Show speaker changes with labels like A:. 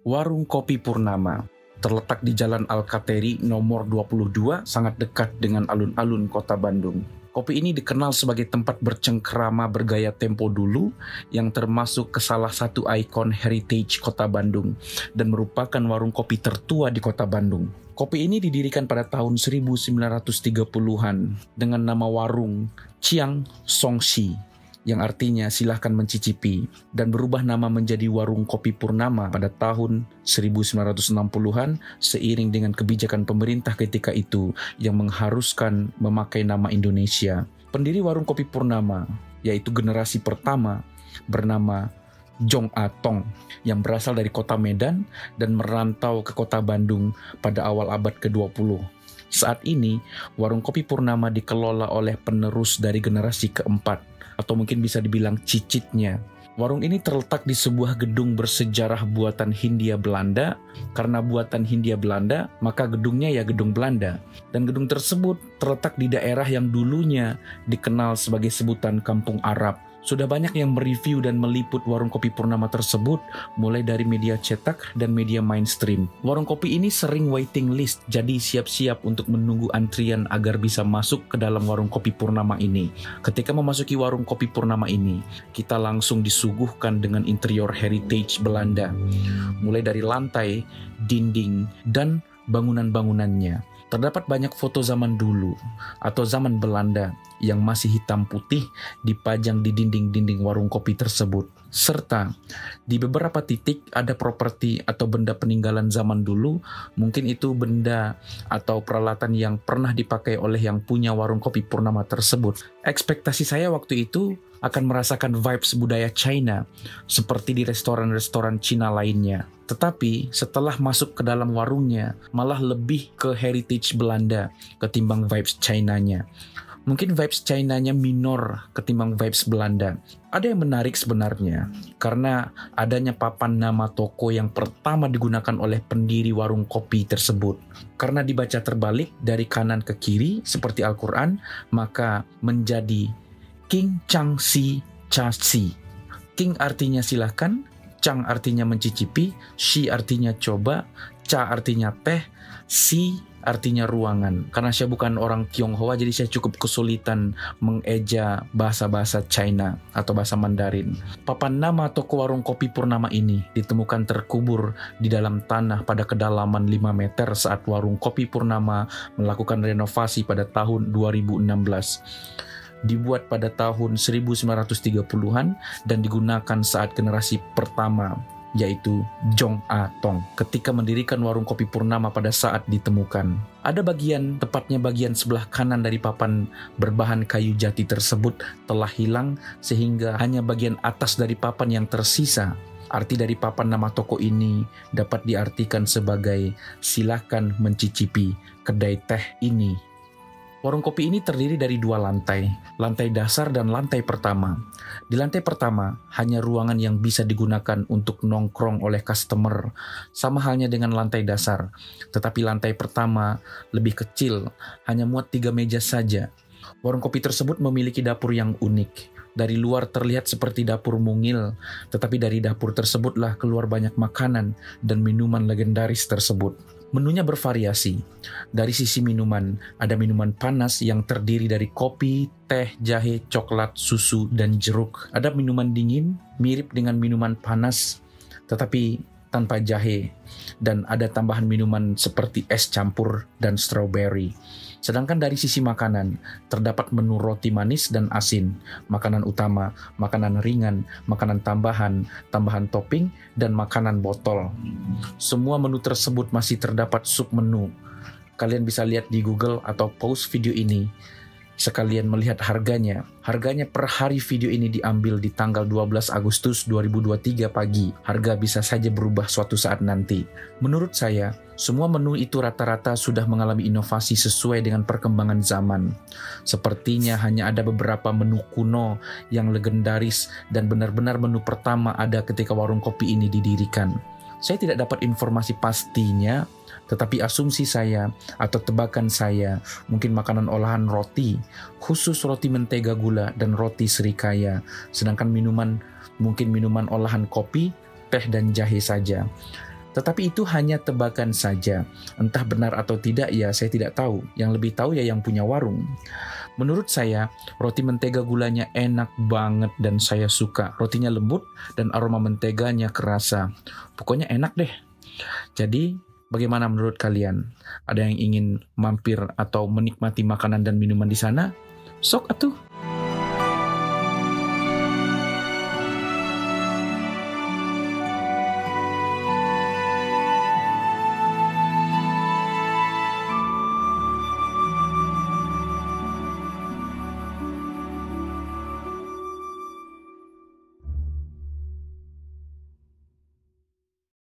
A: Warung Kopi Purnama terletak di Jalan Al-Kateri nomor 22, sangat dekat dengan alun-alun kota Bandung. Kopi ini dikenal sebagai tempat bercengkrama bergaya tempo dulu yang termasuk ke salah satu ikon heritage kota Bandung dan merupakan warung kopi tertua di kota Bandung. Kopi ini didirikan pada tahun 1930-an dengan nama warung Chiang Songshi, yang artinya silahkan mencicipi, dan berubah nama menjadi Warung Kopi Purnama pada tahun 1960-an seiring dengan kebijakan pemerintah ketika itu yang mengharuskan memakai nama Indonesia. Pendiri Warung Kopi Purnama, yaitu generasi pertama, bernama Jong A Tong, yang berasal dari kota Medan dan merantau ke kota Bandung pada awal abad ke-20. Saat ini, Warung Kopi Purnama dikelola oleh penerus dari generasi keempat, atau mungkin bisa dibilang cicitnya. Warung ini terletak di sebuah gedung bersejarah buatan Hindia Belanda. Karena buatan Hindia Belanda, maka gedungnya ya gedung Belanda. Dan gedung tersebut terletak di daerah yang dulunya dikenal sebagai sebutan Kampung Arab. Sudah banyak yang mereview dan meliput Warung Kopi Purnama tersebut, mulai dari media cetak dan media mainstream. Warung kopi ini sering waiting list, jadi siap-siap untuk menunggu antrian agar bisa masuk ke dalam Warung Kopi Purnama ini. Ketika memasuki Warung Kopi Purnama ini, kita langsung disuguhkan dengan interior heritage Belanda, mulai dari lantai, dinding, dan bangunan-bangunannya. Terdapat banyak foto zaman dulu atau zaman Belanda yang masih hitam putih dipajang di dinding-dinding warung kopi tersebut. Serta di beberapa titik ada properti atau benda peninggalan zaman dulu, mungkin itu benda atau peralatan yang pernah dipakai oleh yang punya Warung Kopi Purnama tersebut. Ekspektasi saya waktu itu akan merasakan vibes budaya China seperti di restoran-restoran Cina lainnya. Tetapi setelah masuk ke dalam warungnya, malah lebih ke heritage Belanda ketimbang vibes China-nya. Mungkin vibes China-nya minor ketimbang vibes Belanda. Ada yang menarik sebenarnya, karena adanya papan nama toko yang pertama digunakan oleh pendiri warung kopi tersebut. Karena dibaca terbalik dari kanan ke kiri seperti Al-Quran, maka menjadi King Chang Si Cha Si. King artinya silahkan, Chang artinya mencicipi, Si artinya coba, Cha artinya teh, Si artinya ruangan. Karena saya bukan orang Tionghoa, jadi saya cukup kesulitan mengeja bahasa-bahasa China atau bahasa Mandarin. Papan nama toko Warung Kopi Purnama ini ditemukan terkubur di dalam tanah pada kedalaman 5 meter saat Warung Kopi Purnama melakukan renovasi pada tahun 2016. Dibuat pada tahun 1930-an dan digunakan saat generasi pertama, yaitu Jong A Tong, ketika mendirikan Warung Kopi Purnama pada saat ditemukan. Ada bagian, tepatnya bagian sebelah kanan dari papan berbahan kayu jati tersebut telah hilang, sehingga hanya bagian atas dari papan yang tersisa. Arti dari papan nama toko ini dapat diartikan sebagai silakan mencicipi kedai teh ini. Warung kopi ini terdiri dari 2 lantai, lantai dasar dan lantai pertama. Di lantai pertama, hanya ruangan yang bisa digunakan untuk nongkrong oleh customer, sama halnya dengan lantai dasar. Tetapi lantai pertama lebih kecil, hanya muat 3 meja saja. Warung kopi tersebut memiliki dapur yang unik. Dari luar terlihat seperti dapur mungil, tetapi dari dapur tersebutlah keluar banyak makanan dan minuman legendaris tersebut. Menunya bervariasi. Dari sisi minuman, ada minuman panas yang terdiri dari kopi, teh, jahe, coklat, susu, dan jeruk. Ada minuman dingin, mirip dengan minuman panas, tetapi tanpa jahe. Dan ada tambahan minuman seperti es campur dan strawberry. Sedangkan dari sisi makanan, terdapat menu roti manis dan asin, makanan utama, makanan ringan, makanan tambahan, tambahan topping, dan makanan botol. Semua menu tersebut masih terdapat submenu. Kalian bisa lihat di Google atau pause video ini. Sekalian melihat harganya. Harganya per hari video ini diambil di tanggal 12 Agustus 2023 pagi. Harga bisa saja berubah suatu saat nanti. Menurut saya, semua menu itu rata-rata sudah mengalami inovasi sesuai dengan perkembangan zaman. Sepertinya hanya ada beberapa menu kuno yang legendaris dan benar-benar menu pertama ada ketika warung kopi ini didirikan. Saya tidak dapat informasi pastinya, tetapi asumsi saya atau tebakan saya mungkin makanan olahan roti, khusus roti mentega gula dan roti serikaya. Sedangkan minuman mungkin minuman olahan kopi, teh dan jahe saja. Tetapi itu hanya tebakan saja. Entah benar atau tidak ya saya tidak tahu. Yang lebih tahu ya yang punya warung. Menurut saya, roti mentega gulanya enak banget dan saya suka. Rotinya lembut dan aroma menteganya kerasa. Pokoknya enak deh. Jadi, bagaimana menurut kalian? Ada yang ingin mampir atau menikmati makanan dan minuman di sana? Sok atuh.